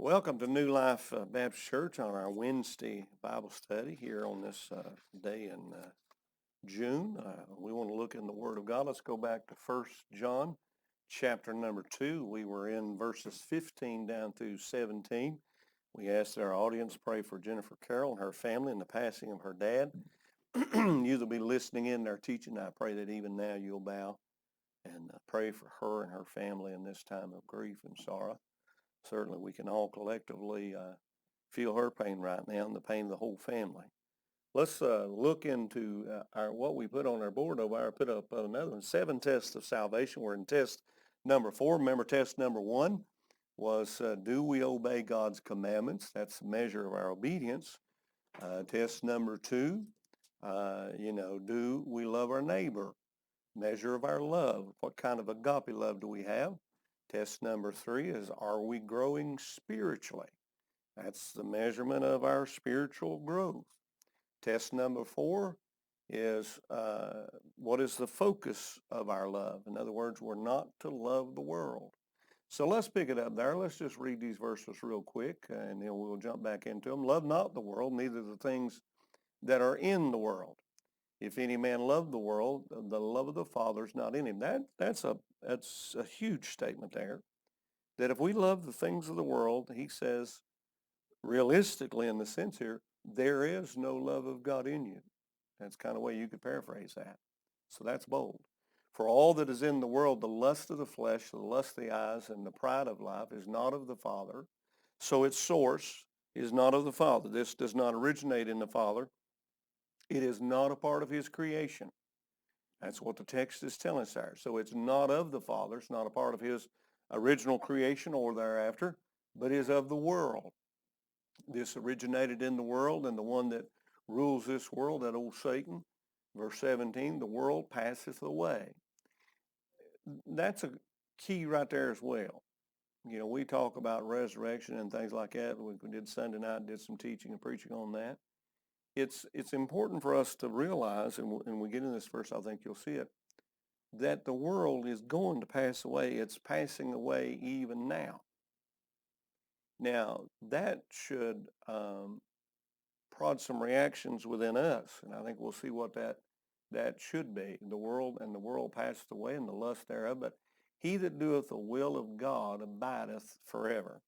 Welcome to New Life Baptist Church on our Wednesday Bible study here on this day in June. We want to look in the Word of God. Let's go back to 1 John chapter number 2. We were in verses 15 down through 17. We asked our audience to pray for Jennifer Carroll and her family and the passing of her dad. You'll be listening in our teaching. I pray that even now you'll bow and pray for her and her family in this time of grief and sorrow. Certainly we can all collectively feel her pain right now and the pain of the whole family. Let's look into what we put on our board over there. I put up another one, 7 tests of salvation. We're in test number 4. Remember, test number 1 was, do we obey God's commandments? That's the measure of our obedience. Test number 2, do we love our neighbor? Measure of our love. What kind of agape love do we have? Test number 3 is, are we growing spiritually? That's the measurement of our spiritual growth. Test number 4 is, what is the focus of our love? In other words, we're not to love the world. So let's pick it up there. Let's just read these verses real quick, and then we'll jump back into them. Love not the world, neither the things that are in the world. If any man love the world, the love of the Father is not in him. That's a huge statement there. That if we love the things of the world, he says, realistically in the sense here, there is no love of God in you. That's kind of the way you could paraphrase that. So that's bold. For all that is in the world, the lust of the flesh, the lust of the eyes, and the pride of life is not of the Father. So its source is not of the Father. This does not originate in the Father. It is not a part of his creation. That's what the text is telling us there. So it's not of the Father. It's not a part of his original creation or thereafter, but is of the world. This originated in the world, and the one that rules this world, that old Satan, verse 17, the world passeth away. That's a key right there as well. You know, we talk about resurrection and things like that. We did Sunday night, did some teaching and preaching on that. It's important for us to realize, and we get in this verse, I think you'll see it, that the world is going to pass away. It's passing away even now. Now, that should prod some reactions within us, and I think we'll see what that should be. The world passeth away, and the lust thereof, but he that doeth the will of God abideth forever.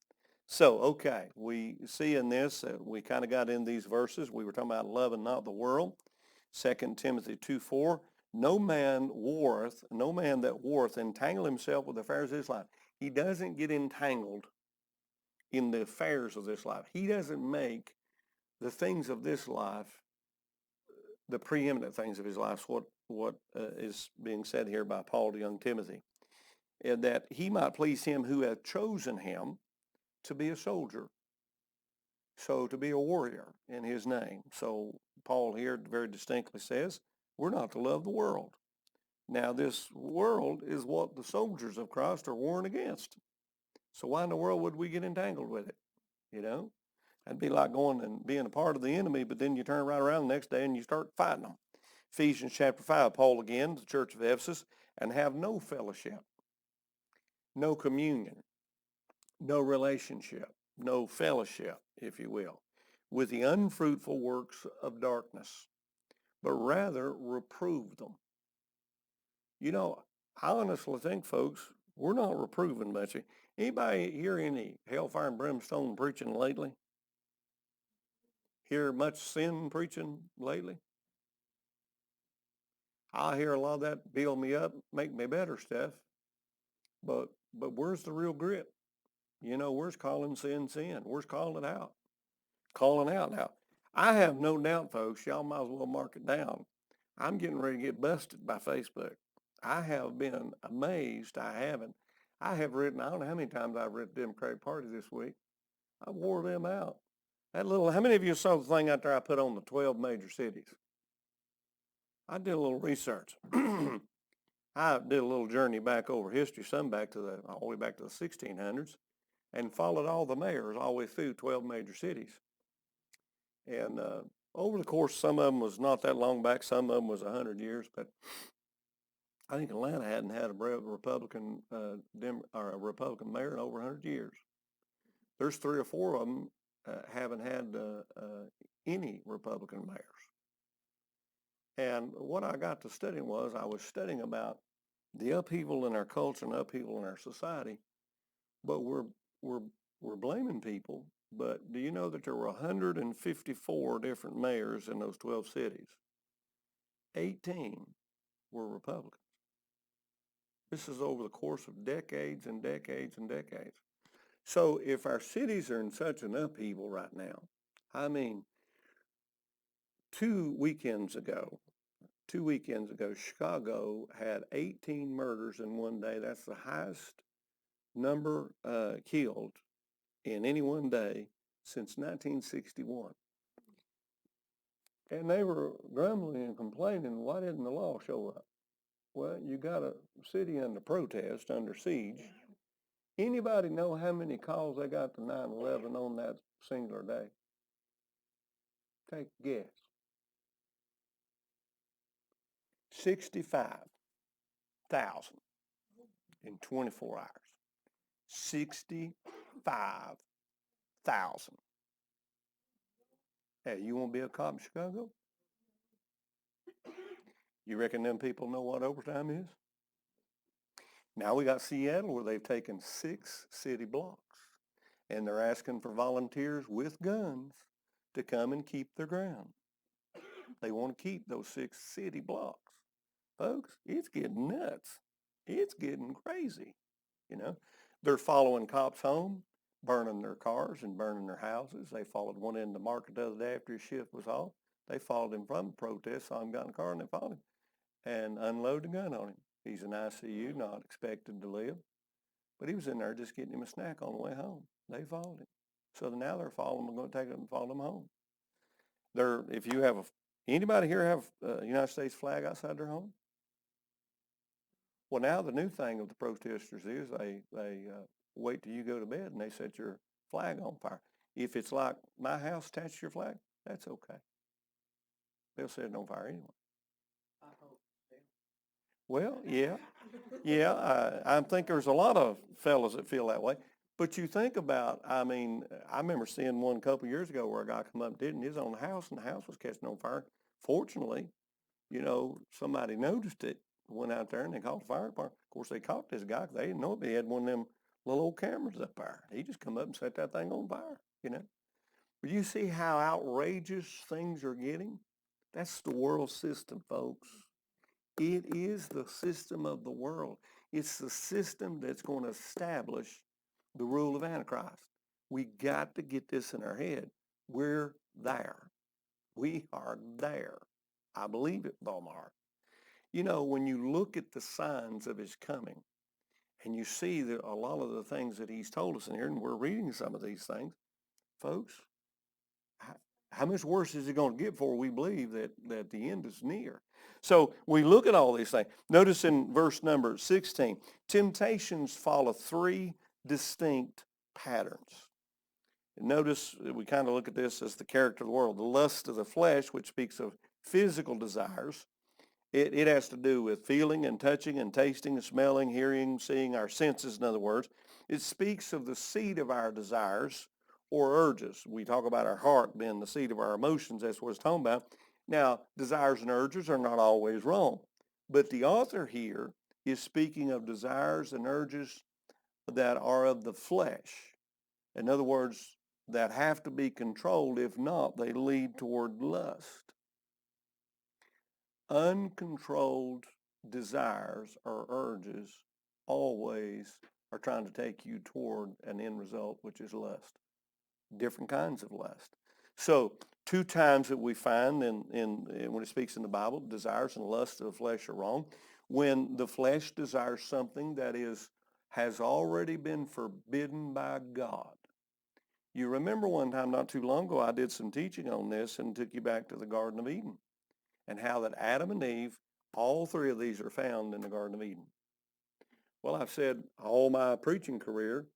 So, okay, we see in this, we kind of got in these verses. We were talking about love and not the world. 2 Timothy 2:4, no man that warreth entangle himself with the affairs of this life. He doesn't get entangled in the affairs of this life. He doesn't make the things of this life the preeminent things of his life. What is being said here by Paul to young Timothy, and that he might please him who hath chosen him to be a soldier, so to be a warrior in his name. So Paul here very distinctly says, we're not to love the world. Now this world is what the soldiers of Christ are warring against. So why in the world would we get entangled with it? You know, that'd be like going and being a part of the enemy, but then you turn right around the next day and you start fighting them. Ephesians chapter 5, Paul again, the church of Ephesus, and have no fellowship, no communion, no relationship, no fellowship, if you will, with the unfruitful works of darkness, but rather reprove them. You know, I honestly think, folks, we're not reproving much. Anybody hear any hellfire and brimstone preaching lately? Hear much sin preaching lately? I hear a lot of that build me up, make me better stuff. But where's the real grit? You know, where's calling sin sin? Where's calling it out? Calling out now. I have no doubt, folks, y'all might as well mark it down. I'm getting ready to get busted by Facebook. I have been amazed. I have written, I don't know how many times I've written Democratic Party this week. I wore them out. How many of you saw the thing out there I put on the 12 major cities? I did a little research. I did a little journey back over history, some all the way back to the 1600s, and followed all the mayors all the way through 12 major cities. And over the course, some of them was not that long back, some of them was 100 years, but I think Atlanta hadn't had a Republican or a Republican mayor in over 100 years. There's 3 or 4 of them haven't had any Republican mayors. And what I got to studying was I was studying about the upheaval in our culture and upheaval in our society, but we're blaming people. But do you know that there were 154 different mayors in those 12 cities? 18 were Republicans. This is over the course of decades and decades and decades. So if our cities are in such an upheaval right now, I mean, 2 weekends ago, Chicago had 18 murders in one day. That's the highest number killed in any one day since 1961. And they were grumbling and complaining, why didn't the law show up? Well, you got a city under protest, under siege. Anybody know how many calls they got to 9/11 on that singular day? Take a guess. 65,000 in 24 hours. 65,000. Hey, you want to be a cop in Chicago? You reckon them people know what overtime is? Now we got Seattle where they've taken 6 city blocks and they're asking for volunteers with guns to come and keep their ground. They want to keep those 6 city blocks. Folks, it's getting nuts. It's getting crazy. You know, they're following cops home, burning their cars and burning their houses. They followed one in the market the other day after his shift was off. They followed him from the protest, saw him got in the car and they followed him and unloaded a gun on him. He's in ICU, not expected to live, but he was in there just getting him a snack on the way home. They followed him. So now they're following him, going to take him and follow him home. If you have anybody here have a United States flag outside their home? Well, now the new thing of the protesters is they wait till you go to bed and they set your flag on fire. If it's like my house attached to your flag, that's okay. They'll set it on fire anyway. Well, yeah. I think there's a lot of fellas that feel that way. But you think about, I mean, I remember seeing one a couple of years ago where a guy come up and did, and he was on the house, and the house was catching on fire. Fortunately, somebody noticed it, went out there, and they called the fire department. Of course, they caught this guy because they didn't know it, but he had one of them little old cameras up there. He just come up and set that thing on fire, But you see how outrageous things are getting? That's the world system, folks. It is the system of the world. It's the system that's going to establish the rule of Antichrist. We got to get this in our head. We're there. We are there. I believe it with all my heart. When you look at the signs of his coming and you see that a lot of the things that he's told us in here, and we're reading some of these things, folks, how much worse is it going to get before we believe that the end is near? So we look at all these things. Notice in verse number 16, temptations follow 3 distinct patterns. And notice we kind of look at this as the character of the world. The lust of the flesh, which speaks of physical desires. It has to do with feeling and touching and tasting and smelling, hearing, seeing, our senses, in other words. It speaks of the seat of our desires or urges. We talk about our heart being the seat of our emotions. That's what it's talking about. Now, desires and urges are not always wrong. But the author here is speaking of desires and urges that are of the flesh. In other words, that have to be controlled. If not, they lead toward lust. Uncontrolled desires or urges always are trying to take you toward an end result, which is lust. Different kinds of lust. So 2 times that we find when it speaks in the Bible, desires and lust of the flesh are wrong. When the flesh desires something that has already been forbidden by God. You remember one time not too long ago, I did some teaching on this and took you back to the Garden of Eden and how that Adam and Eve, all 3 of these are found in the Garden of Eden. Well, I've said all my preaching career,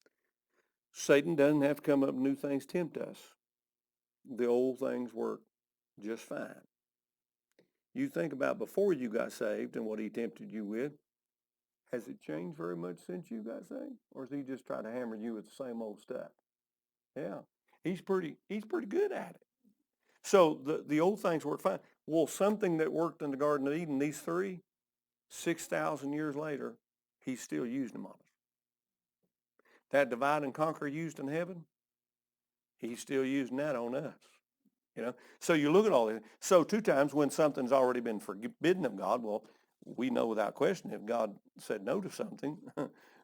Satan doesn't have to come up with new things to tempt us. The old things work just fine. You think about before you got saved and what he tempted you with. Has it changed very much since you got saved? Or has he just tried to hammer you with the same old stuff? Yeah. He's pretty good at it. So the old things work fine. Well, something that worked in the Garden of Eden, these three, 6,000 years later, he's still using them on us. That divide and conquer used in heaven, he's still using that on us. So you look at all this. So two times when something's already been forbidden of God, well, we know without question if God said no to something,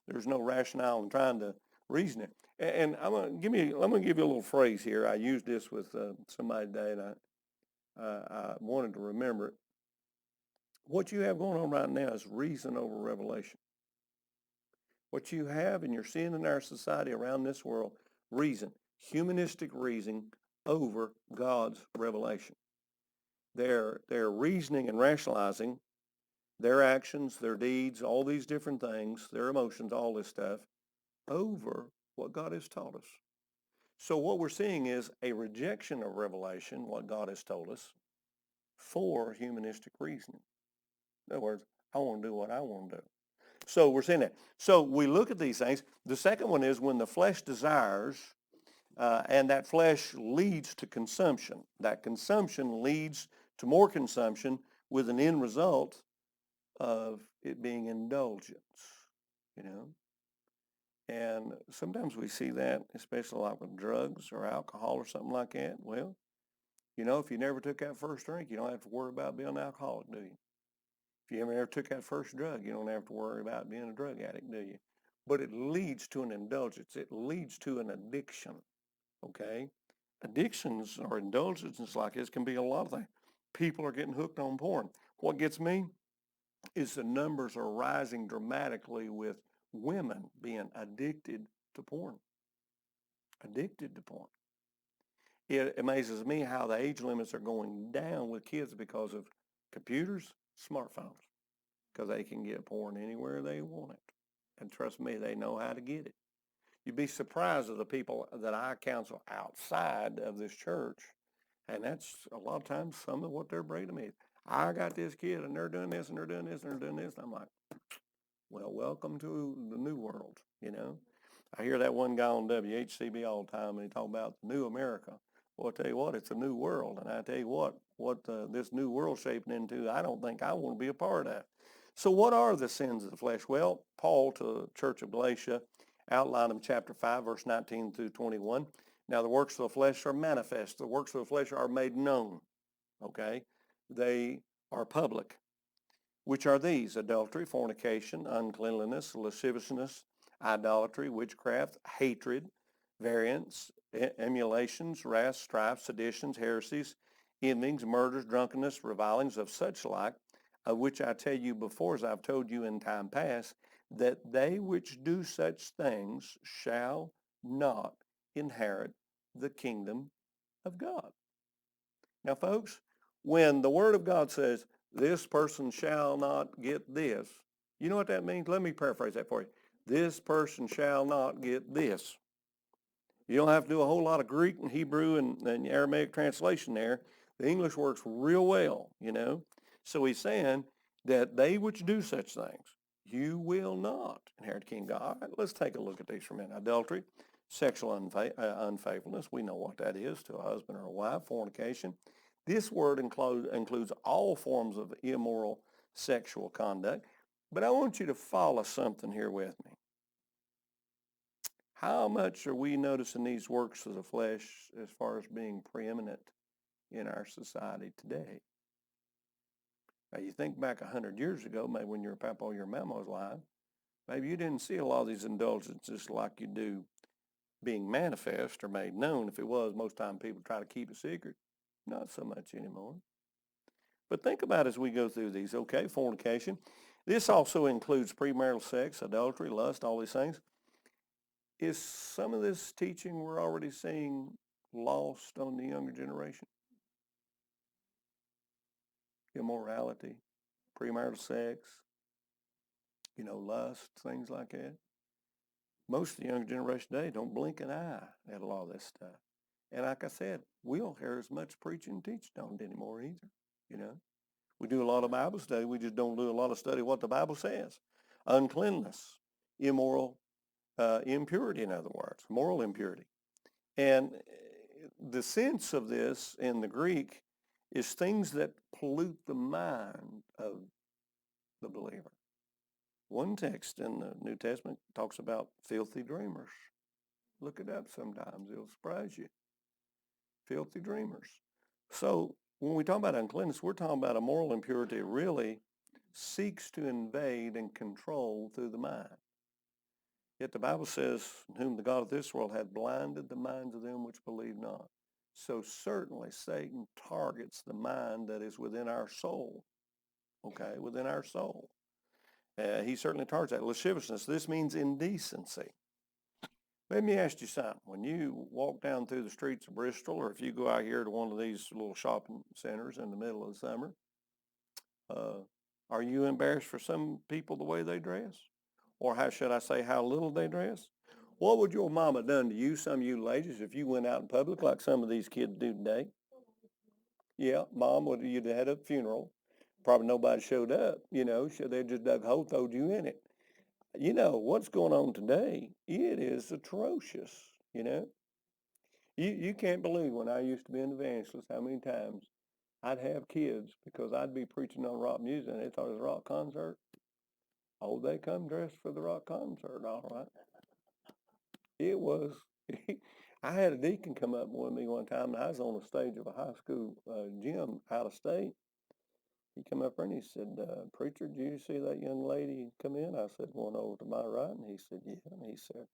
there's no rationale in trying to reason it. And I'm gonna give you a little phrase here. I used this with somebody today, and I wanted to remember it. What you have going on right now is reason over revelation. What you have and you're seeing in our society around this world, reason, humanistic reasoning over God's revelation. They're reasoning and rationalizing their actions, their deeds, all these different things, their emotions, all this stuff, over what God has taught us. So what we're seeing is a rejection of revelation, what God has told us, for humanistic reasoning. In other words, I want to do what I want to do. So we're seeing that. So we look at these things. The second one is when the flesh desires, and that flesh leads to consumption. That consumption leads to more consumption with an end result of it being indulgence, you know. And sometimes we see that, especially like with drugs or alcohol or something like that. Well, if you never took that first drink, you don't have to worry about being an alcoholic, do you? If you ever took that first drug, you don't have to worry about being a drug addict, do you? But it leads to an indulgence. It leads to an addiction, okay? Addictions or indulgences like this can be a lot of things. People are getting hooked on porn. What gets me is the numbers are rising dramatically with women being addicted to porn. Addicted to porn. It amazes me how the age limits are going down with kids because of computers, smartphones, because they can get porn anywhere they want it. And trust me, they know how to get it. You'd be surprised of the people that I counsel outside of this church, and that's a lot of times some of what they're bringing to me. I got this kid, and they're doing this, and they're doing this, and they're doing this. And I'm like, well, welcome to the new world, I hear that one guy on WHCB all the time, and he talk about the new America. Well, I tell you what, it's a new world. And I tell you what this new world shaping into, I don't think I want to be a part of. So what are the sins of the flesh? Well, Paul to the church of Galatia outlined in chapter 5, verse 19 through 21. Now the works of the flesh are manifest. The works of the flesh are made known, okay? They are public. Which are these? Adultery, fornication, uncleanliness, lasciviousness, idolatry, witchcraft, hatred, variance, emulations, wrath, strife, seditions, heresies, envyings, murders, drunkenness, revilings of such like, of which I tell you before, as I've told you in time past, that they which do such things shall not inherit the kingdom of God. Now, folks, when the Word of God says, this person shall not get this, you know what that means? Let me paraphrase that for you. This person shall not get this. You don't have to do a whole lot of Greek and Hebrew and Aramaic translation there. The English works real well, So he's saying that they which do such things, you will not inherit the kingdom of God. All right, let's take a look at these for a minute. Adultery, sexual unfaithfulness, we know what that is to a husband or a wife. Fornication. This word includes all forms of immoral sexual conduct. But I want you to follow something here with me. How much are we noticing these works of the flesh as far as being preeminent in our society today? Now, you think back 100 years ago, maybe when your papa or your mama was alive, maybe you didn't see a lot of these indulgences like you do being manifest or made known. If it was, most time people try to keep it secret. Not so much anymore. But think about as we go through these, okay, fornication. This also includes premarital sex, adultery, lust, all these things. Is some of this teaching we're already seeing lost on the younger generation? Immorality, premarital sex, lust, things like that. Most of the younger generation today don't blink an eye at a lot of this stuff. And like I said, we don't hear as much preaching and teaching on it anymore either, We do a lot of Bible study. We just don't do a lot of study what the Bible says. Uncleanness, immoral impurity, in other words, moral impurity. And the sense of this in the Greek is things that pollute the mind of the believer. One text in the New Testament talks about filthy dreamers. Look it up sometimes. It'll surprise you. Filthy dreamers. So when we talk about uncleanness, we're talking about a moral impurity really seeks to invade and control through the mind. Yet the Bible says, whom the God of this world hath blinded the minds of them which believe not. So certainly Satan targets the mind that is within our soul. Okay, within our soul. He certainly targets that. Lasciviousness, this means indecency. Let me ask you something. When you walk down through the streets of Bristol, or if you go out here to one of these little shopping centers in the middle of the summer, are you embarrassed for some people the way they dress? Or how should I say, how little they dress? What would your mama done to you, some of you ladies, if you went out in public like some of these kids do today? Yeah, mom, you'd had a funeral. Probably nobody showed up, they just dug a hole, throwed you in it. You know, what's going on today, it is atrocious, You can't believe when I used to be an evangelist, how many times I'd have kids because I'd be preaching on rock music and they thought it was a rock concert. Oh, they come dressed for the rock concert, all right. It was, I had a deacon come up with me one time, and I was on the stage of a high school gym out of state. He come up there and he said, preacher, did you see that young lady come in? I said, one over to my right. And he said, yeah. And he said,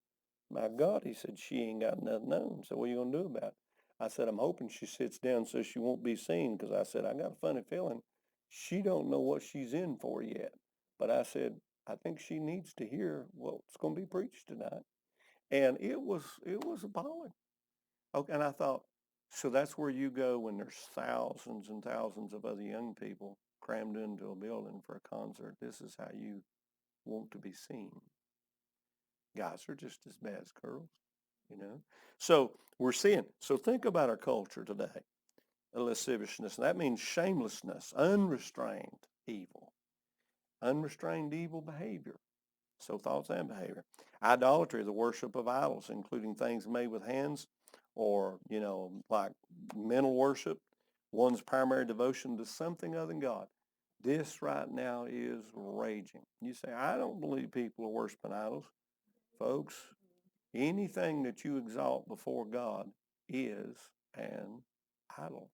my God, he said, she ain't got nothing on. So what are you going to do about it? I said, I'm hoping she sits down so she won't be seen, because I said, I got a funny feeling she don't know what she's in for yet. But I said, I think she needs to hear what's going to be preached tonight. And it was appalling. Okay, and I thought, so that's where you go when there's thousands and thousands of other young people crammed into a building for a concert. This is how you want to be seen. Guys are just as bad as girls. So we're seeing. So think about our culture today. A lasciviousness. That means shamelessness, unrestrained evil behavior. So thoughts and behavior. Idolatry, the worship of idols, including things made with hands, or, like mental worship, one's primary devotion to something other than God. This right now is raging. You say, I don't believe people are worshiping idols. Folks, anything that you exalt before God is an idol.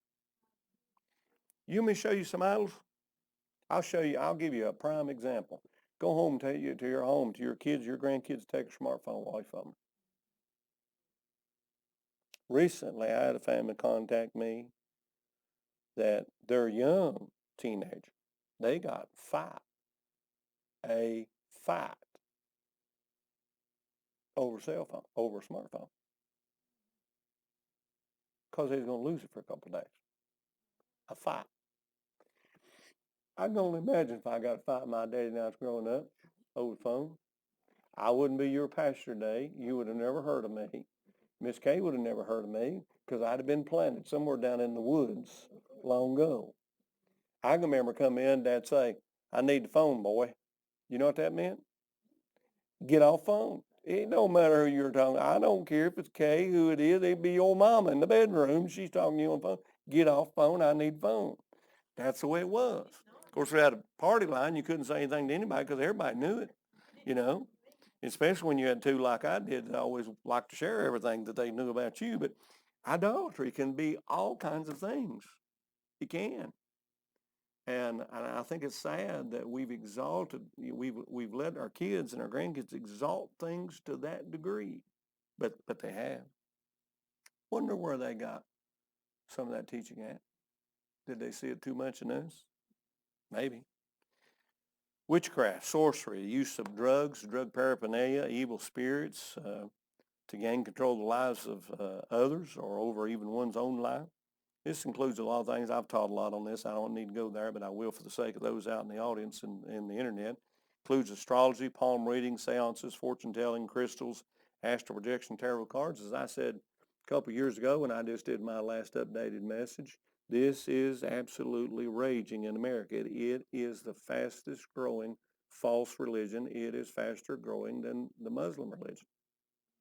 You want me to show you some idols? I'll give you a prime example. Go home, to your home, to your kids, your grandkids, take a smartphone, watch from them. Recently, I had a family contact me that their young teenager, they got a fight over over a smartphone, because they was going to lose it for a couple of days. A fight. I can only imagine if I got a fight with my daddy when I was growing up over the phone. I wouldn't be your pastor today. You would have never heard of me. Miss Kay would have never heard of me, because I'd have been planted somewhere down in the woods long ago. I can remember coming in, Dad say, I need the phone, boy. You know what that meant? Get off phone. It don't matter who you're talking. I don't care if it's Kay, who it is. It'd be your mama in the bedroom. She's talking to you on the phone. Get off phone. I need phone. That's the way it was. Of course, we had a party line. You couldn't say anything to anybody because everybody knew it, especially when you had two like I did that always liked to share everything that they knew about you. But idolatry can be all kinds of things. It can. And I think it's sad that we've let our kids and our grandkids exalt things to that degree, but they have. Wonder where they got some of that teaching at. Did they see it too much in us? Maybe. Witchcraft, sorcery, use of drugs, drug paraphernalia, evil spirits to gain control of the lives of others or over even one's own life. This includes a lot of things. I've taught a lot on this. I don't need to go there, but I will for the sake of those out in the audience and in the internet. Includes astrology, palm reading, seances, fortune telling, crystals, astral projection, tarot cards. As I said a couple of years ago when I just did my last updated message, this is absolutely raging in America. It is the fastest growing false religion. It is faster growing than the Muslim religion.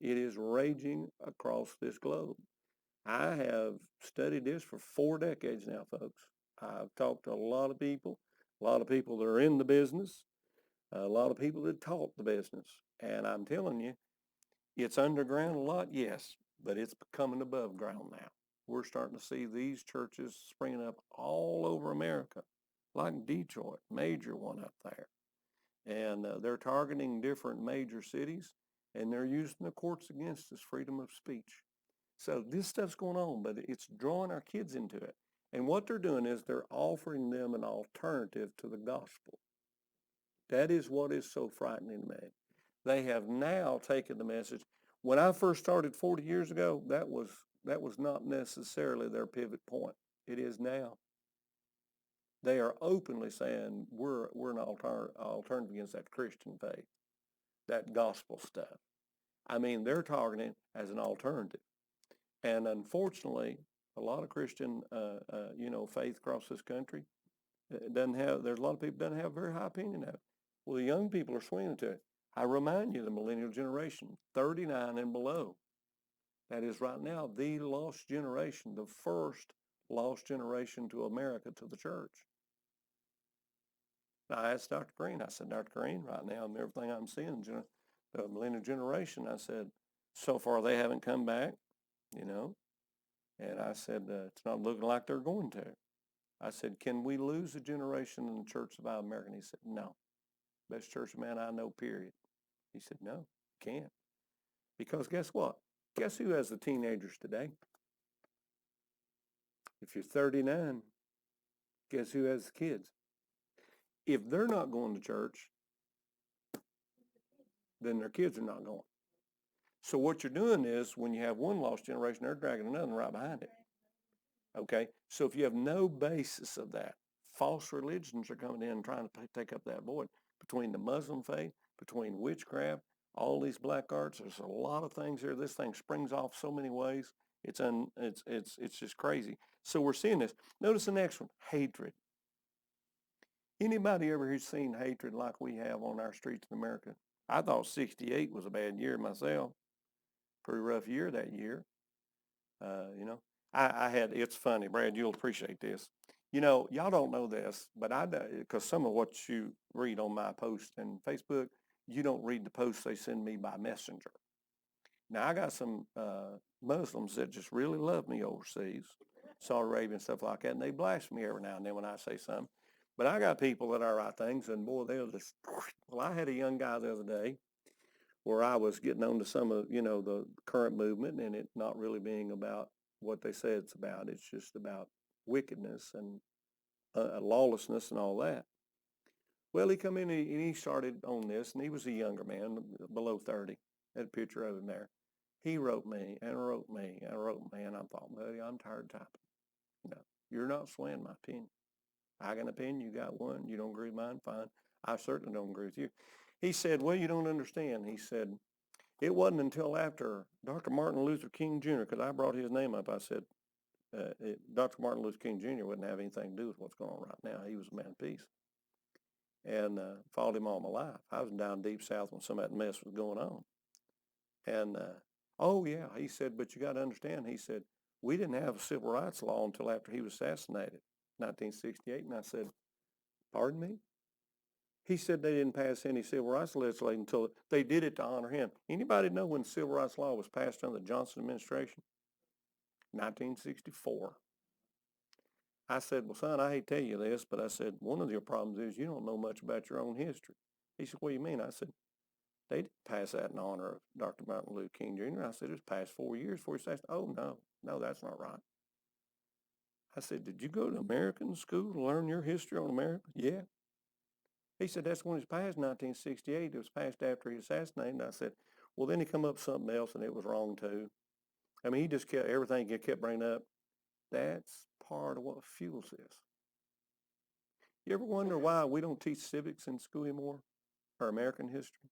It is raging across this globe. I have studied this for 4 decades now, folks. I've talked to a lot of people that are in the business, a lot of people that taught the business. And I'm telling you, it's underground a lot, yes, but it's becoming above ground now. We're starting to see these churches springing up all over America, like Detroit, major one up there. And they're targeting different major cities, and they're using the courts against us, freedom of speech. So this stuff's going on, but it's drawing our kids into it. And what they're doing is they're offering them an alternative to the gospel. That is what is so frightening to me. They have now taken the message. When I first started 40 years ago, that was not necessarily their pivot point. It is now. They are openly saying we're an alternative against that Christian faith, that gospel stuff. I mean, they're targeting it as an alternative. And unfortunately, a lot of Christian, faith across this country there's a lot of people doesn't have a very high opinion of it. Well, the young people are swinging to it. I remind you, the millennial generation, 39 and below. That is right now the lost generation, the first lost generation to America, to the church. I asked Dr. Green, I said, Dr. Green, right now, and everything I'm seeing, the millennial generation, I said, so far they haven't come back, and I said, it's not looking like they're going to. I said, can we lose a generation in the Church of America? And he said, no. Best church man I know, period. He said, no, can't. Because guess what? Guess who has the teenagers today? If you're 39, guess who has the kids? If they're not going to church, then their kids are not going. So what you're doing is when you have one lost generation, they're dragging another one right behind it. Okay? So if you have no basis of that, false religions are coming in and trying to take up that void between the Muslim faith, between witchcraft, all these black arts. There's a lot of things here. This thing springs off so many ways. It's just crazy. So we're seeing this. Notice the next one, hatred. Anybody ever who's seen hatred like we have on our streets in America? I thought 68 was a bad year myself. Pretty rough year that year. I had, it's funny, Brad, you'll appreciate this. Y'all don't know this, but because some of what you read on my post and Facebook, you don't read the posts they send me by messenger. Now, I got some Muslims that just really love me overseas, Saudi Arabia and stuff like that, and they blast me every now and then when I say something. But I got people that are right things, and boy, they'll just, well, I had a young guy the other day where I was getting on to some of, the current movement and it not really being about what they say it's about. It's just about wickedness and lawlessness and all that. Well, he come in and he started on this, and he was a younger man, below 30. Had a picture of him there. He wrote me and wrote me and wrote me, and I thought, buddy, I'm tired of typing. No, you're not swaying my opinion. I got an opinion, you got one. You don't agree with mine, fine. I certainly don't agree with you. He said, well, you don't understand. He said, it wasn't until after Dr. Martin Luther King Jr., because I brought his name up, I said, Dr. Martin Luther King Jr. wouldn't have anything to do with what's going on right now. He was a man of peace. And followed him all my life. I was down deep south when some of that mess was going on. And, oh, yeah, he said, but you got to understand, he said, we didn't have a civil rights law until after he was assassinated, 1968. And I said, pardon me? He said they didn't pass any civil rights legislation until they did it to honor him. Anybody know when civil rights law was passed under the Johnson administration? 1964. I said, well, son, I hate to tell you this, but I said, one of your problems is you don't know much about your own history. He said, what do you mean? I said, they didn't pass that in honor of Dr. Martin Luther King Jr. I said, it was past 4 years before he said, oh, no, that's not right. I said, did you go to American school to learn your history on America? Yeah. He said, that's when it was passed, 1968. It was passed after he assassinated. And I said, well, then he come up with something else, and it was wrong, too. I mean, he just kept, everything he kept bringing up. That's part of what fuels this. You ever wonder why we don't teach civics in school anymore, or American history,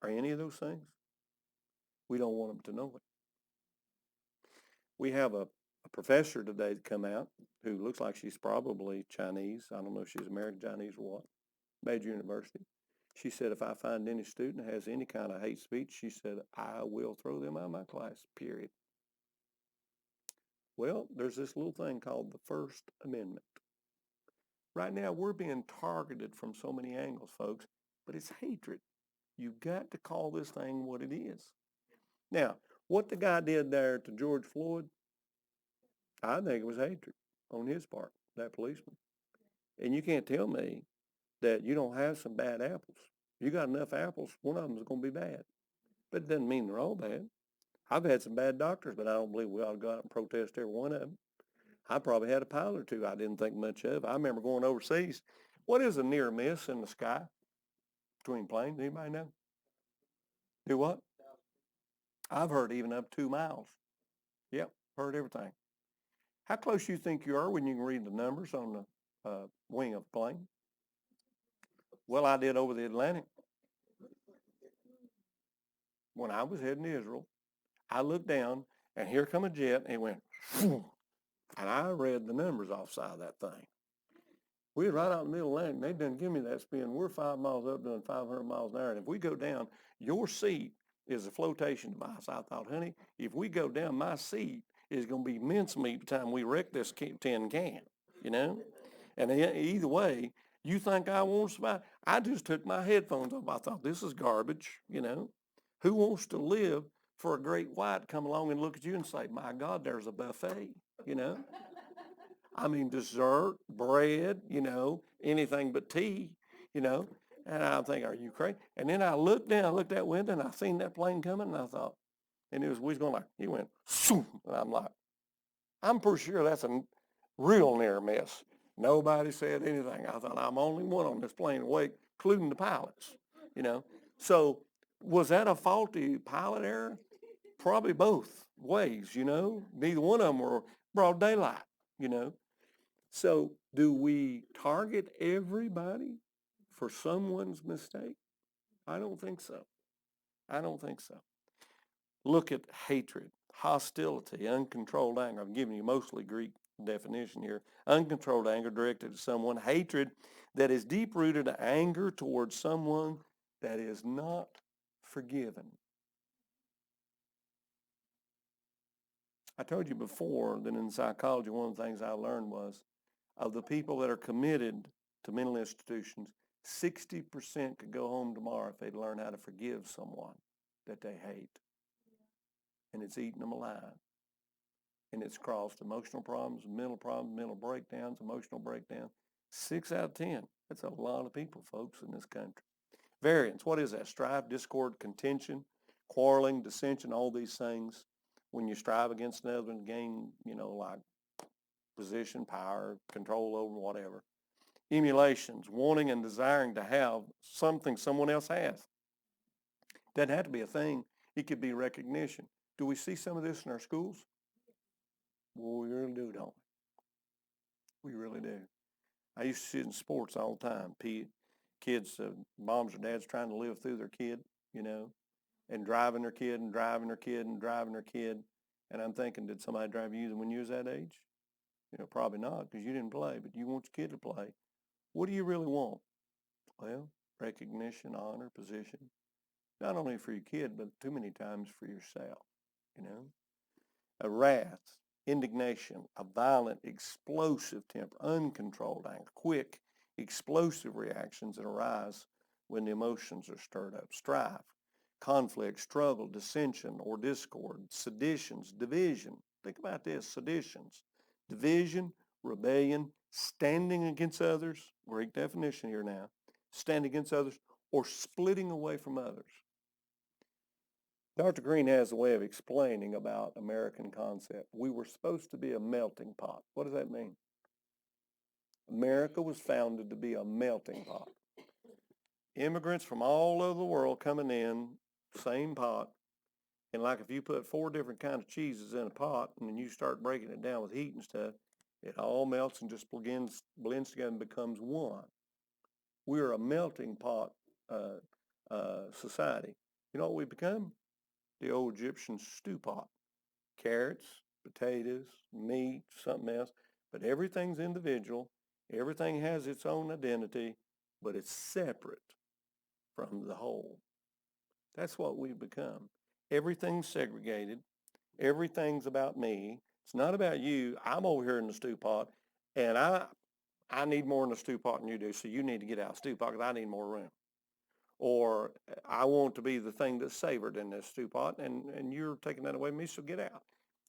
or any of those things? We don't want them to know it. We have a professor today that come out who looks like she's probably Chinese. I don't know if she's American Chinese or what. Major university. She said, if I find any student that has any kind of hate speech, she said, I will throw them out of my class, period. Well, there's this little thing called the First Amendment. Right now, we're being targeted from so many angles, folks, but it's hatred. You got to call this thing what it is. Now, what the guy did there to George Floyd, I think it was hatred on his part, that policeman. And you can't tell me that you don't have some bad apples. You got enough apples, one of them is going to be bad. But it doesn't mean they're all bad. I've had some bad doctors, but I don't believe we ought to go out and protest every one of them. I probably had a pile or two I didn't think much of. I remember going overseas. What is a near miss in the sky between planes? Anybody know? Do what? I've heard even up 2 miles. Yep, heard everything. How close you think you are when you can read the numbers on the wing of a plane? Well, I did over the Atlantic. When I was heading to Israel, I looked down, and here come a jet, and it went, and I read the numbers off side of that thing. We were right out in the middle of the Atlantic. They didn't give me that spin. We're 5 miles up doing 500 miles an hour. And if we go down, your seat is a flotation device. I thought, honey, if we go down, my seat is going to be mincemeat by the time we wreck this tin can, you know? And either way, you think I won't survive? I just took my headphones off. I thought, this is garbage, you know? Who wants to live for a great white to come along and look at you and say, my God, there's a buffet, you know? I mean, dessert, bread, you know, anything but tea, you know. And I'm thinking, are you crazy? And then I looked down, I looked that window, and I seen that plane coming, and I thought, and it was, we was going like, he went, and I'm like, I'm pretty sure that's a real near miss. Nobody said anything. I thought, I'm only one on this plane awake, including the pilots, you know. So was that a faulty pilot error? Probably both ways, you know. Neither one of them were broad daylight, you know. So do we target everybody for someone's mistake? I don't think so. I don't think so. Look at hatred, hostility, uncontrolled anger. I'm giving you mostly Greek definition here. Uncontrolled anger directed at someone. Hatred that is deep-rooted anger towards someone that is not forgiven. I told you before that in psychology, one of the things I learned was of the people that are committed to mental institutions, 60% could go home tomorrow if they'd learn how to forgive someone that they hate. And it's eating them alive. And it's caused emotional problems, mental breakdowns, emotional breakdown. 6 out of 10. That's a lot of people, folks, in this country. Variance, what is that? Strife, discord, contention, quarreling, dissension, all these things. When you strive against another and gain, you know, like position, power, control over whatever. Emulations, wanting and desiring to have something someone else has. Doesn't have to be a thing. It could be recognition. Do we see some of this in our schools? Well, we really do, don't we? We really do. I used to see it in sports all the time. Kids, moms or dads trying to live through their kid, you know, and driving their kid and driving their kid and driving their kid. And I'm thinking, did somebody drive you when you was that age? You know, probably not, because you didn't play, but you want your kid to play. What do you really want? Well, recognition, honor, position. Not only for your kid, but too many times for yourself, you know. A wrath, indignation, a violent, explosive temper, uncontrolled anger, quick, explosive reactions that arise when the emotions are stirred up. Strife, conflict, struggle, dissension or discord, seditions, division. Think about this, seditions, division, rebellion, standing against others, Greek definition here now, standing against others, or splitting away from others. Dr. Green has a way of explaining about American concept. We were supposed to be a melting pot. What does that mean? America was founded to be a melting pot. Immigrants from all over the world coming in, same pot. And like if you put 4 different kinds of cheeses in a pot and then you start breaking it down with heat and stuff, it all melts and just blends together and becomes one. We're a melting pot society. You know what we become? The old Egyptian stew pot. Carrots, potatoes, meat, something else. But everything's individual. Everything has its own identity, but it's separate from the whole. That's what we've become. Everything's segregated. Everything's about me. It's not about you. I'm over here in the stew pot, and I need more in the stew pot than you do, so you need to get out of the stew pot because I need more room. Or I want to be the thing that's savored in this stew pot, and you're taking that away from me, so get out.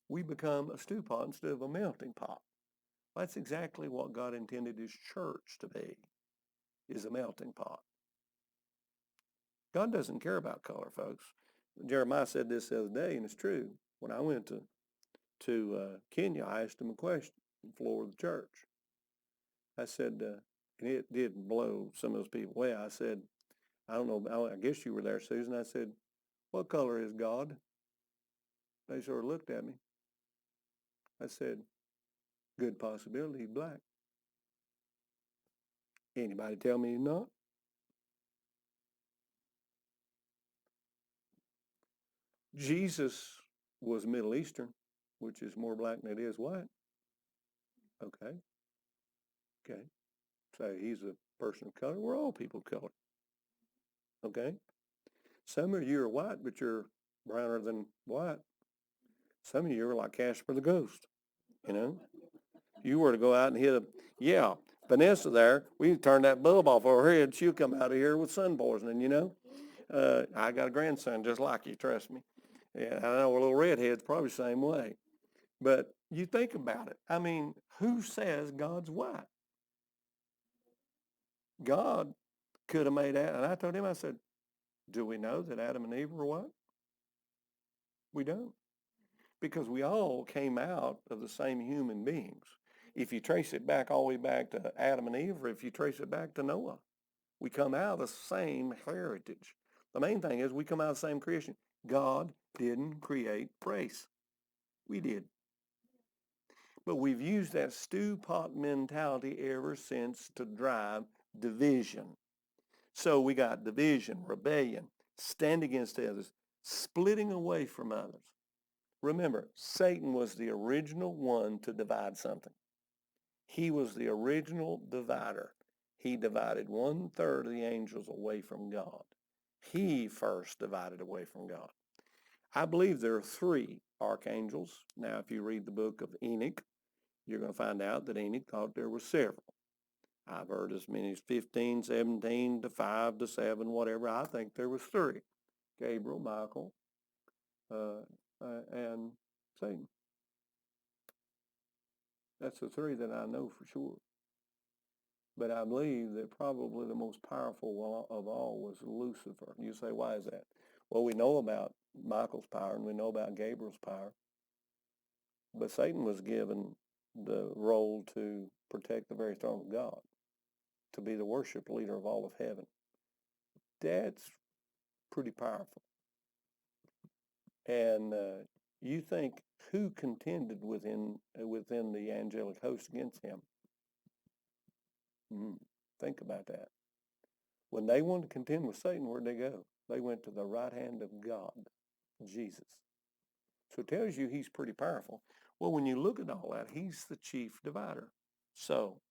We become a stew pot instead of a melting pot. That's exactly what God intended his church to be, is a melting pot. God doesn't care about color, folks. Jeremiah said this the other day, and it's true. When I went to Kenya, I asked him a question on the floor of the church. I said, and it did blow some of those people away. I said, I don't know, I guess you were there, Susan. I said, what color is God? They sort of looked at me. I said, good possibility, he's black. Anybody tell me he's not? Jesus was Middle Eastern, which is more black than it is white. Okay. So he's a person of color. We're all people of color. Okay. Some of you are white, but you're browner than white. Some of you are like Casper the Ghost, you know. You were to go out and hit Vanessa there, we turn that bulb off over her head, she'll come out of here with sun poisoning, you know. I got a grandson just like you, trust me. And I know a little redhead's probably the same way. But you think about it. I mean, who says God's white? God could have made that. And I told him, I said, do we know that Adam and Eve were white? We don't. Because we all came out of the same human beings. If you trace it back all the way back to Adam and Eve, or if you trace it back to Noah, we come out of the same heritage. The main thing is we come out of the same creation. God didn't create race. We did. But we've used that stew pot mentality ever since to drive division. So we got division, rebellion, stand against others, splitting away from others. Remember, Satan was the original one to divide something. He was the original divider. He divided 1/3 of the angels away from God. He first divided away from God. I believe there are 3 archangels. Now, if you read the book of Enoch, you're going to find out that Enoch thought there were several. I've heard as many as 15, 17 to 5 to 7, whatever. I think there was 3. Gabriel, Michael, and Satan. That's the 3 that I know for sure. But I believe that probably the most powerful of all was Lucifer. You say, why is that? Well, we know about Michael's power and we know about Gabriel's power. But Satan was given the role to protect the very throne of God, to be the worship leader of all of heaven. That's pretty powerful. And you think who contended within the angelic host against him? Think about that. When they wanted to contend with Satan, where'd they go? They went to the right hand of God, Jesus. So it tells you he's pretty powerful. Well, when you look at all that, he's the chief divider. So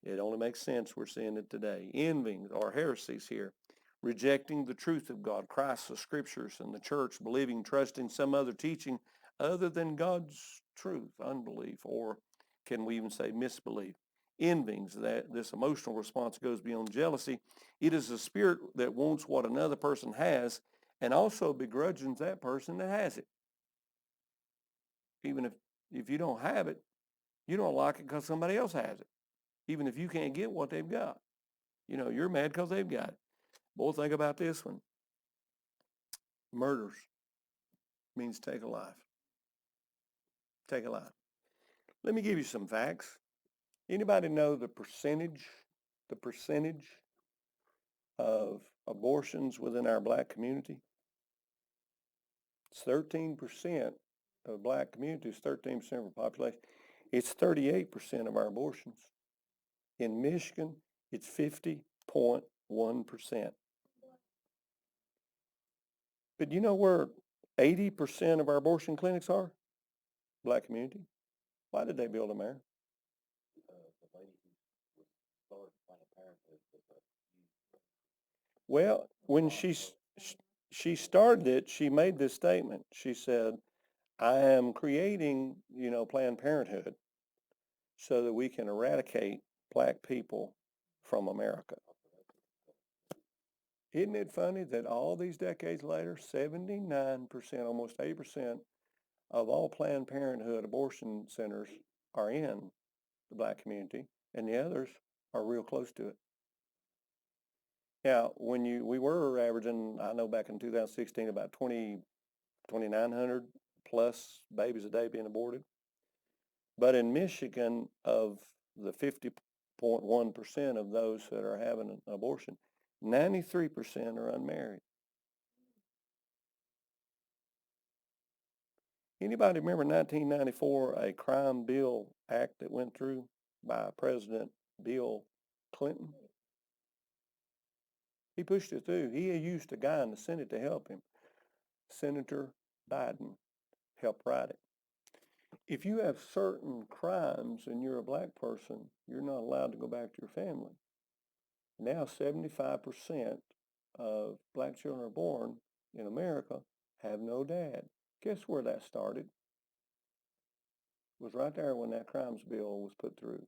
it only makes sense we're seeing it today. Envyings or heresies here, rejecting the truth of God, Christ, the scriptures, and the church, believing, trusting some other teaching other than God's truth, unbelief, or can we even say misbelief? Envyings, that this emotional response goes beyond jealousy. It is a spirit that wants what another person has and also begrudges that person that has it. Even if you don't have it, you don't like it because somebody else has it. Even if you can't get what they've got. You know, you're mad because they've got it. Boy, think about this one. Murders means take a life. Take a life. Let me give you some facts. Anybody know the percentage of abortions within our black community? It's 13% of black community is 13% of our population. It's 38% of our abortions. In Michigan, it's 50.1%. But you know where 80% of our abortion clinics are? Black community. Why did they build them there? The lady who started Planned Parenthood was a Well, when she started it, she made this statement. She said, I am creating, Planned Parenthood so that we can eradicate black people from America. Isn't it funny that all these decades later, 79%, almost 80% of all Planned Parenthood abortion centers are in the black community, and the others are real close to it. Now, we were averaging, I know back in 2016, about 2,900 plus babies a day being aborted. But in Michigan, of the 50.1% of those that are having an abortion, 93% are unmarried. Anybody remember 1994, a crime bill act that went through by President Bill Clinton? He pushed it through. He used a guy in the Senate to help him. Senator Biden helped write it. If you have certain crimes and you're a black person, you're not allowed to go back to your family. Now 75% of black children are born in America have no dad. Guess where that started? It was right there when that crimes bill was put through.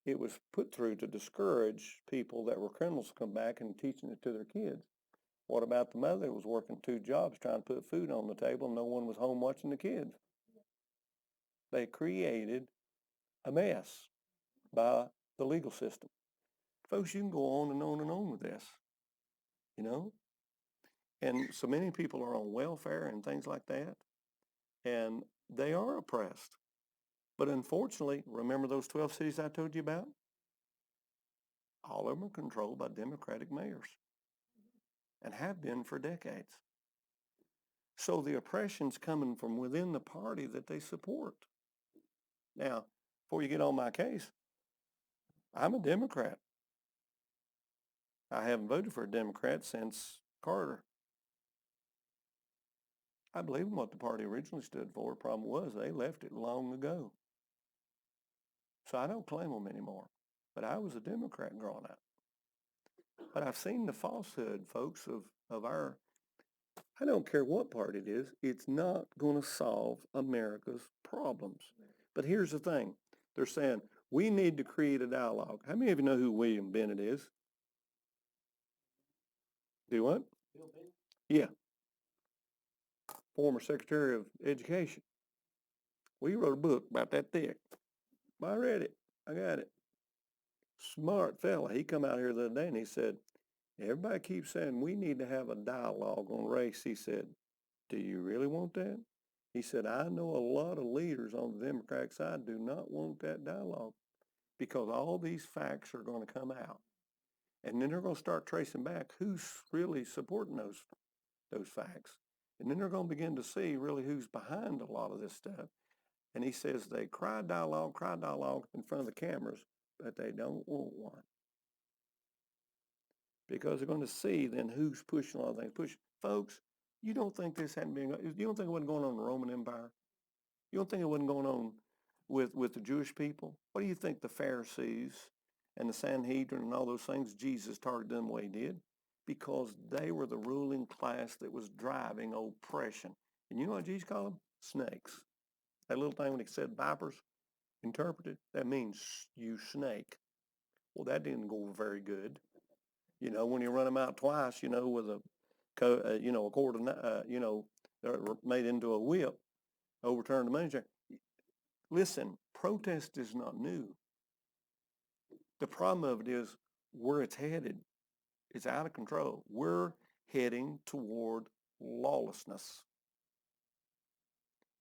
It was put through to discourage people that were criminals to come back and teaching it to their kids. What about the mother that was working 2 jobs trying to put food on the table and no one was home watching the kids? They created a mess by the legal system. Folks, you can go on and on and on with this, you know? And so many people are on welfare and things like that, and they are oppressed. But unfortunately, remember those 12 cities I told you about? All of them are controlled by Democratic mayors and have been for decades. So the oppression's coming from within the party that they support. Now, before you get on my case, I'm a Democrat. I haven't voted for a Democrat since Carter. I believe in what the party originally stood for. The problem was they left it long ago. So I don't claim them anymore. But I was a Democrat growing up. But I've seen the falsehood, folks, of our, I don't care what party it is, it's not going to solve America's problems. But here's the thing. They're saying, we need to create a dialogue. How many of you know who William Bennett is? Do what? Yeah, former Secretary of Education. Well, he wrote a book about that thick. I read it. I got it. Smart fella. He come out here the other day and he said, everybody keeps saying we need to have a dialogue on race. He said, do you really want that? He said, I know a lot of leaders on the Democratic side do not want that dialogue because all these facts are going to come out. And then they're going to start tracing back who's really supporting those facts. And then they're going to begin to see really who's behind a lot of this stuff. And he says they cry dialogue in front of the cameras, but they don't want one. Because they're going to see then who's pushing a lot of things. Folks, you don't think this hadn't been, you don't think it wasn't going on in the Roman Empire? You don't think it wasn't going on with the Jewish people? What do you think the Pharisees and the Sanhedrin and all those things, Jesus targeted them the way he did? Because they were the ruling class that was driving oppression. And you know what Jesus called them? Snakes. That little thing when he said vipers, interpreted, that means you snake. Well, that didn't go very good. You know, when you run them out twice, with a cord of, made into a whip, overturn the money changer. Listen, protest is not new. The problem of it is where it's headed. It's out of control. We're heading toward lawlessness.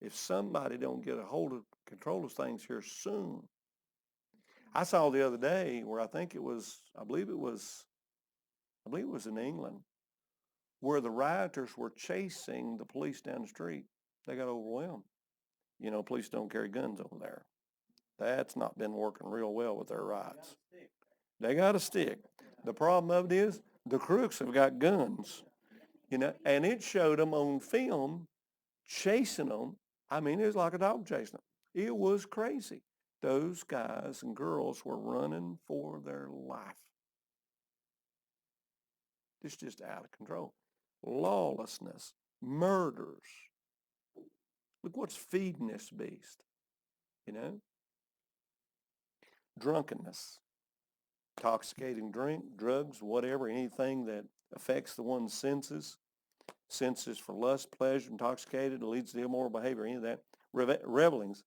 If somebody don't get a hold of control of things here soon. I saw the other day where I believe it was in England, where the rioters were chasing the police down the street. They got overwhelmed. Police don't carry guns over there. That's not been working real well with their riots. They got a stick. The problem of it is the crooks have got guns, and it showed them on film chasing them. I mean, it was like a dog chasing them. It was crazy. Those guys and girls were running for their life. It's just out of control. Lawlessness, murders. Look what's feeding this beast, you know? Drunkenness, intoxicating drink, drugs, whatever, anything that affects the one's senses for lust, pleasure, intoxicated, leads to immoral behavior, any of that. Revelings,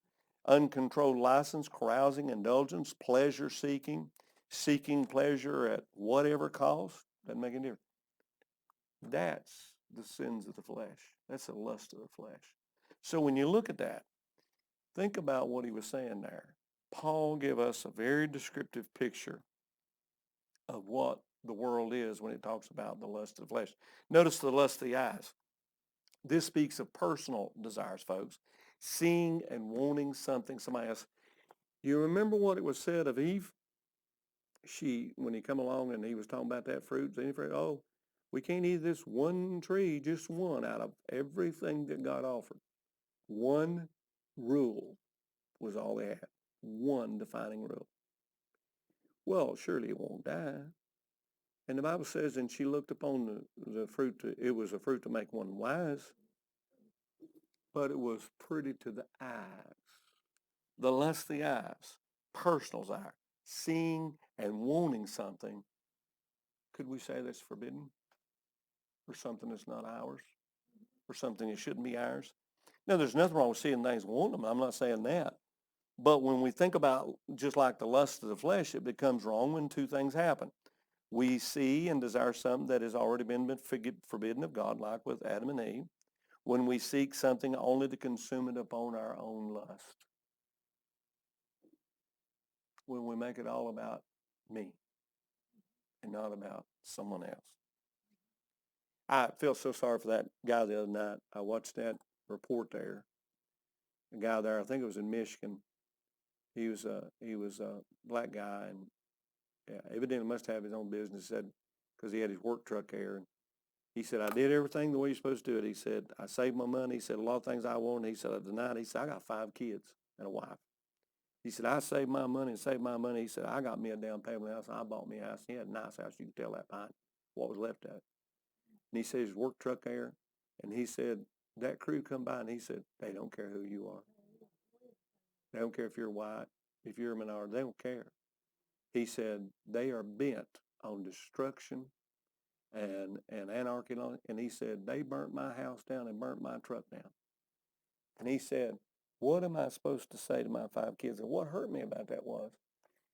uncontrolled license, carousing, indulgence, pleasure seeking, seeking pleasure at whatever cost, doesn't make any difference. That's the sins of the flesh. That's the lust of the flesh. So when you look at that, think about what he was saying there. Paul gave us a very descriptive picture of what the world is when it talks about the lust of the flesh. Notice the lust of the eyes. This speaks of personal desires, folks. Seeing and wanting something somebody else. You remember what it was said of Eve? When he come along and he was talking about that fruit, any fruit, oh, we can't eat this one tree, just one out of everything that God offered. One rule was all they had. One defining rule. Well, surely it won't die. And the Bible says, and she looked upon the fruit, it was a fruit to make one wise, but it was pretty to the eyes. The lust of the eyes, personal desire, seeing and wanting something, could we say that's forbidden? Or something that's not ours? Or something that shouldn't be ours? Now, there's nothing wrong with seeing things and wanting them. I'm not saying that. But when we think about just like the lust of the flesh, it becomes wrong when two things happen. We see and desire something that has already been forbidden of God, like with Adam and Eve, when we seek something only to consume it upon our own lust. When we make it all about me and not about someone else. I feel so sorry for that guy the other night. I watched that report there. The guy there, I think it was in Michigan. He was a black guy, and yeah, evidently must have his own business. Said because he had his work truck there, and he said, I did everything the way you're supposed to do it. He said, I saved my money. He said, a lot of things I wanted. He said, tonight, he said, I got 5 kids and a wife. He said, I saved my money and saved my money. He said, I got me a down payment house. And I bought me a house. He had a nice house. You could tell that pine, what was left of it. And he said, his work truck there. And he said, that crew come by and he said, they don't care who you are. They don't care if you're white, if you're a minority. They don't care. He said, they are bent on destruction and anarchy. And he said, they burnt my house down and burnt my truck down. And he said, what am I supposed to say to my 5 kids? And what hurt me about that was,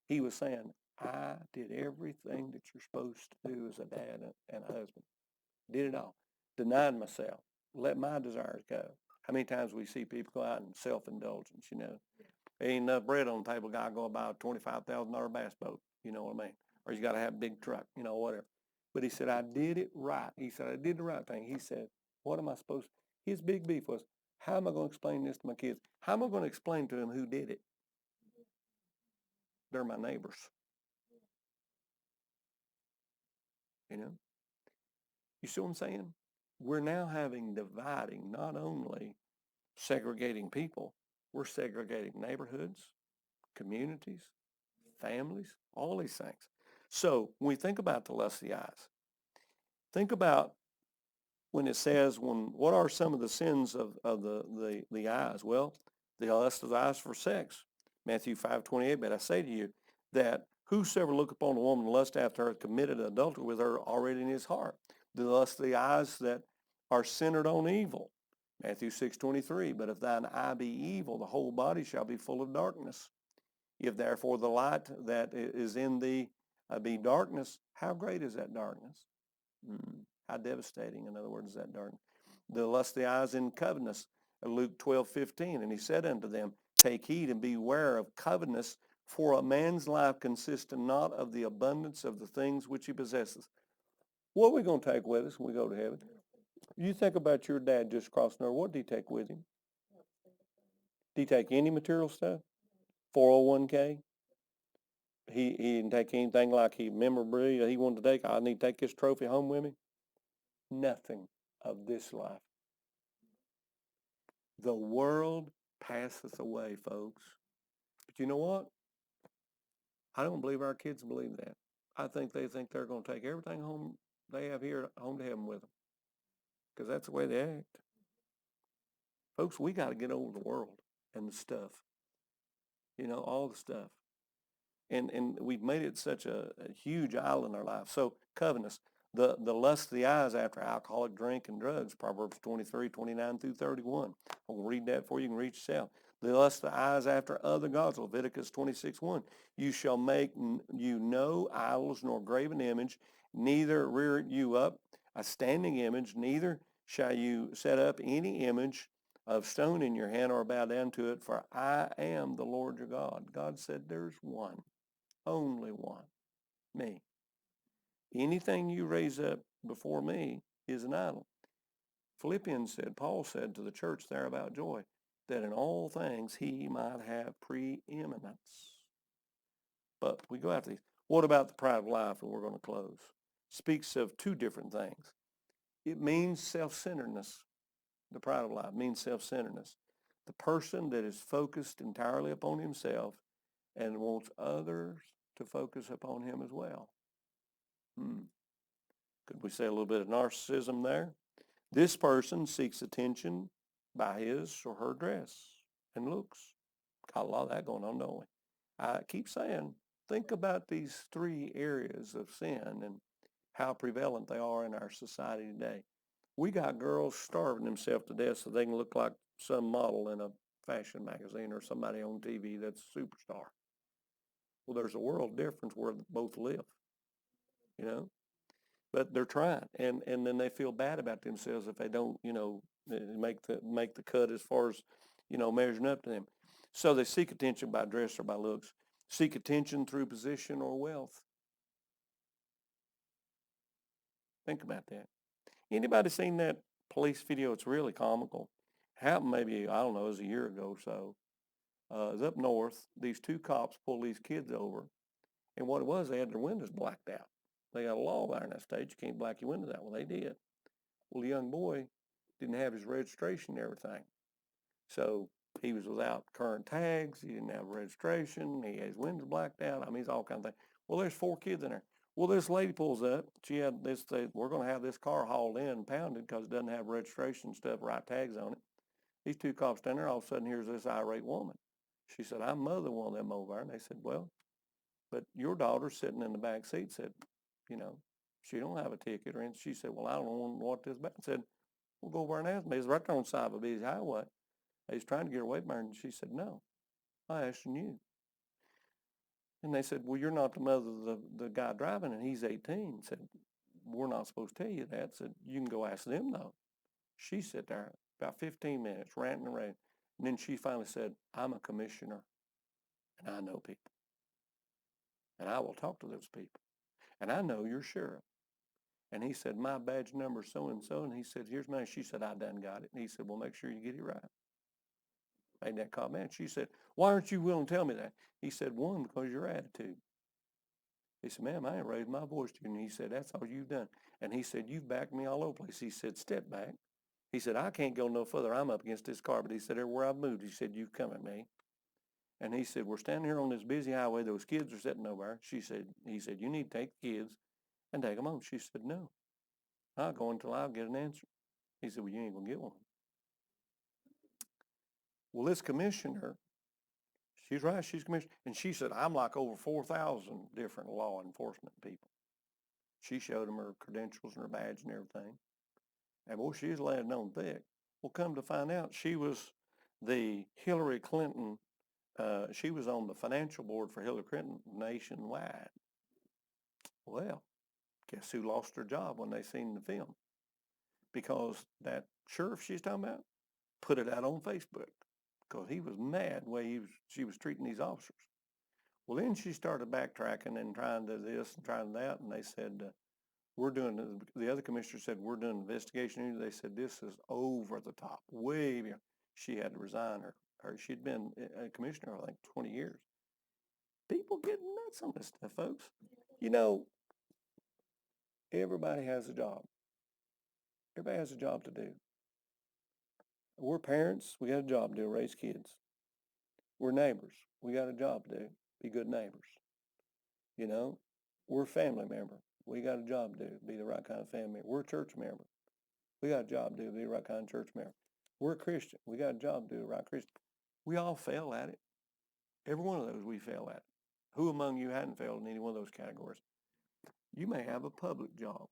he was saying, I did everything that you're supposed to do as a dad and a husband. Did it all. Denied myself. Let my desires go. How many times we see people go out and self-indulgence, you know? There ain't enough bread on the table, guy go buy a $25,000 bass boat, you know what I mean? Or he's got to have a big truck, you know, whatever. But he said, I did it right. He said, I did the right thing. He said, what am I supposed to? His big beef was, how am I going to explain this to my kids? How am I going to explain to them who did it? They're my neighbors. You know? You see what I'm saying? We're now dividing, not only segregating people, we're segregating neighborhoods, communities, families, all these things. So when we think about the lust of the eyes, think about when it says, what are some of the sins of the eyes? Well, the lust of the eyes for sex. Matthew 5:28, but I say to you that whosoever look upon a woman and lust after her hath committed adultery with her already in his heart. The lust of the eyes that are centered on evil. Matthew 6:23, but if thine eye be evil, the whole body shall be full of darkness. If therefore the light that is in thee be darkness, how great is that darkness? How devastating, in other words, is that darkness? The lust of the eyes in covetousness. Luke 12:15, and he said unto them, take heed and beware of covetousness, for a man's life consisteth not of the abundance of the things which he possesses. What are we going to take with us when we go to heaven? You think about your dad just crossing over. What did he take with him? Did he take any material stuff? 401k? He didn't take anything like memorabilia he wanted to take. I need to take this trophy home with me. Nothing of this life. The world passeth away, folks. But you know what? I don't believe our kids believe that. I think they think they're going to take everything home they have here home to heaven with them, because that's the way they act. Folks, we got to get over the world and the stuff, all the stuff. And we've made it such a huge idol in our life. So covetous, the lust of the eyes after alcoholic drink and drugs, Proverbs 23:29 through 31. I'll read that for you. You can read yourself. The lust of the eyes after other gods, Leviticus 26:1. You shall make you no idols nor graven image, neither rear you up a standing image, neither shall you set up any image of stone in your hand or bow down to it, for I am the Lord your God. God said there's one, only one, me. Anything you raise up before me is an idol. Philippians said, Paul said to the church there about joy, that in all things he might have preeminence. But we go after these. What about the pride of life? And we're going to close. Speaks of two different things. It means self-centeredness. The pride of life means self-centeredness. The person that is focused entirely upon himself and wants others to focus upon him as well. Could we say a little bit of narcissism there? This person seeks attention by his or her dress and looks. Got a lot of that going on, don't we? I keep saying, think about these three areas of sin and how prevalent they are in our society today. We got girls starving themselves to death so they can look like some model in a fashion magazine or somebody on TV that's a superstar. Well, there's a world difference where both live, but they're trying, and then they feel bad about themselves if they don't, make the cut as far as, measuring up to them. So they seek attention by dress or by looks, seek attention through position or wealth. Think about that. Anybody seen that police video? It's really comical. Happened maybe, I don't know, it was a year ago or so. It was up north. These two cops pulled these kids over, and what it was, they had their windows blacked out. They got a law there in that state. You can't black your windows out. Well, they did. Well, the young boy didn't have his registration and everything. So he was without current tags. He didn't have registration. He had his windows blacked out. I mean, it's all kinds of things. Well, there's 4 kids in there. Well, this lady pulls up. She had this, we're going to have this car hauled in and pounded because it doesn't have registration stuff, right tags on it. These 2 cops down there, all of a sudden, here's this irate woman. She said, I'm mother one of them over there. And they said, well, but your daughter's sitting in the back seat, said, she don't have a ticket or anything. She said, well, I don't know what this is about. I said, well, go over and ask me. It's right there on the side of a busy highway. He's trying to get her away from her, and she said, no, I asked you. And they said, well, you're not the mother of the guy driving, and he's 18. Said, we're not supposed to tell you that. Said, you can go ask them, though. She sat there about 15 minutes, ranting and raving. And then she finally said, I'm a commissioner, and I know people. And I will talk to those people. And I know you're sheriff. And he said, my badge number is so-and-so. And he said, here's mine. She said, I done got it. And he said, well, make sure you get it right. Made that comment. She said, why aren't you willing to tell me that? He said, one, because your attitude. He said, ma'am, I ain't raised my voice to you. And he said, that's all you've done. And he said, you've backed me all over the place. He said, step back. He said, I can't go no further. I'm up against this car. But he said, everywhere I've moved, he said, you've come at me. And he said, we're standing here on this busy highway. Those kids are sitting over there. He said, you need to take the kids and take them home. She said, no, I'll go until I get an answer. He said, well, you ain't going to get one. Well, this commissioner, she's right, she's commissioner. And she said, I'm like over 4,000 different law enforcement people. She showed them her credentials and her badge and everything. And boy, she was laying on thick. Well, come to find out, she was the Hillary Clinton, she was on the financial board for Hillary Clinton nationwide. Well, guess who lost her job when they seen the film? Because that sheriff she's talking about put it out on Facebook because he was mad the way she was treating these officers. Well, then she started backtracking and trying to this and trying that, and they said, the other commissioner said, we're doing an investigation. They said, this is over the top, way beyond. She had to resign her. She'd been a commissioner, I think, 20 years. People get nuts on this stuff, folks. Everybody has a job. Everybody has a job to do. We're parents. We got a job to do, raise kids. We're neighbors. We got a job to do, be good neighbors. We're a family member. We got a job to do, be the right kind of family. We're a church member. We got a job to do, be the right kind of church member. We're a Christian. We got a job to do, the right Christian. We all fail at it. Every one of those we fail at. Who among you hadn't failed in any one of those categories? You may have a public job.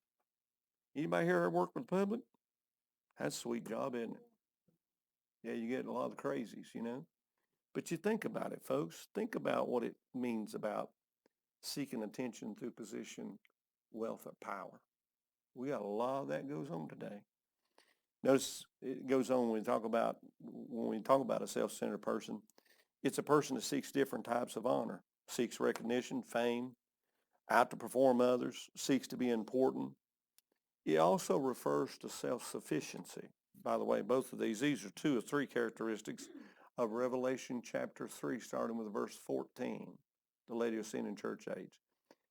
Anybody here work with the public? That's a sweet job, isn't it? Yeah, you get a lot of the crazies, you know. But you think about it, folks. Think about what it means about seeking attention through position, wealth, or power. We got a lot of that goes on today. Notice it goes on when we talk about a self-centered person. It's a person that seeks different types of honor, seeks recognition, fame, out to perform others, seeks to be important. It also refers to self-sufficiency. By the way, both of these are two or three characteristics of Revelation chapter 3, starting with verse 14, the Laodicean church age.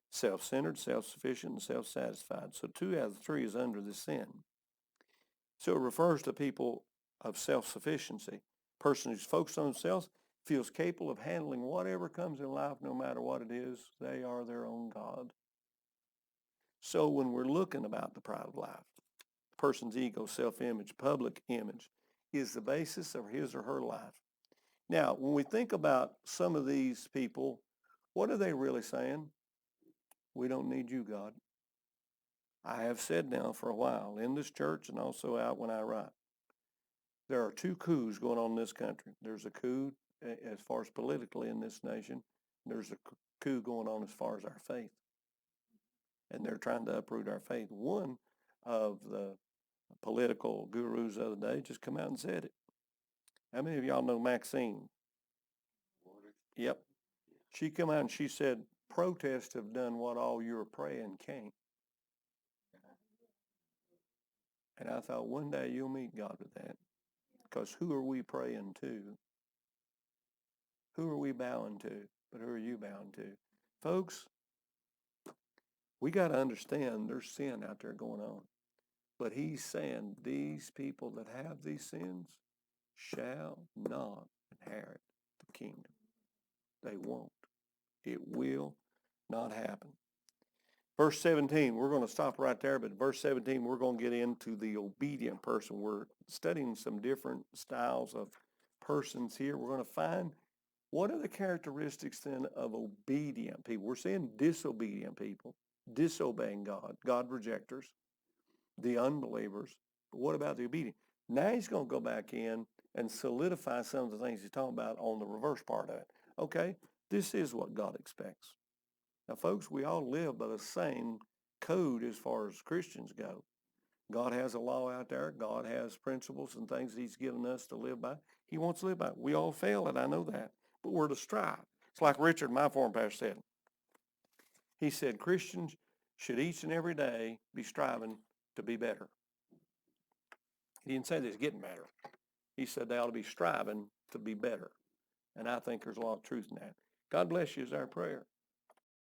Self-centered, self-sufficient, and self-satisfied. So 2 out of 3 is under the sin. So it refers to people of self-sufficiency. A person who's focused on themselves, feels capable of handling whatever comes in life, no matter what it is. They are their own God. So when we're looking about the pride of life, a person's ego, self-image, public image is the basis of his or her life. Now, when we think about some of these people, what are they really saying? We don't need you, God. I have said now for a while in this church and also out when I write, there are 2 coups going on in this country. There's a coup as far as politically in this nation. There's a coup going on as far as our faith. And they're trying to uproot our faith. One of the political gurus the other day just come out and said it. How many of y'all know Maxine? Yep. She come out and she said, protests have done what all your praying can't. And I thought one day you'll meet God with that. Because who are we praying to? Who are we bowing to? But who are you bowing to? Folks, we got to understand there's sin out there going on. But he's saying these people that have these sins shall not inherit the kingdom. They won't. It will not happen. Verse 17, we're going to stop right there, but verse 17, we're going to get into the obedient person. We're studying some different styles of persons here. We're going to find what are the characteristics then of obedient people. We're seeing disobedient people, disobeying God, God rejectors, the unbelievers. But what about the obedient? Now he's going to go back in and solidify some of the things he's talking about on the reverse part of it. Okay, this is what God expects. Now, folks, we all live by the same code as far as Christians go. God has a law out there. God has principles and things he's given us to live by. He wants to live by. We all fail it, I know that. But we're to strive. It's like Richard, my former pastor, said. He said Christians should each and every day be striving to be better. He didn't say this getting better. He said they ought to be striving to be better. And I think there's a lot of truth in that. God bless you is our prayer.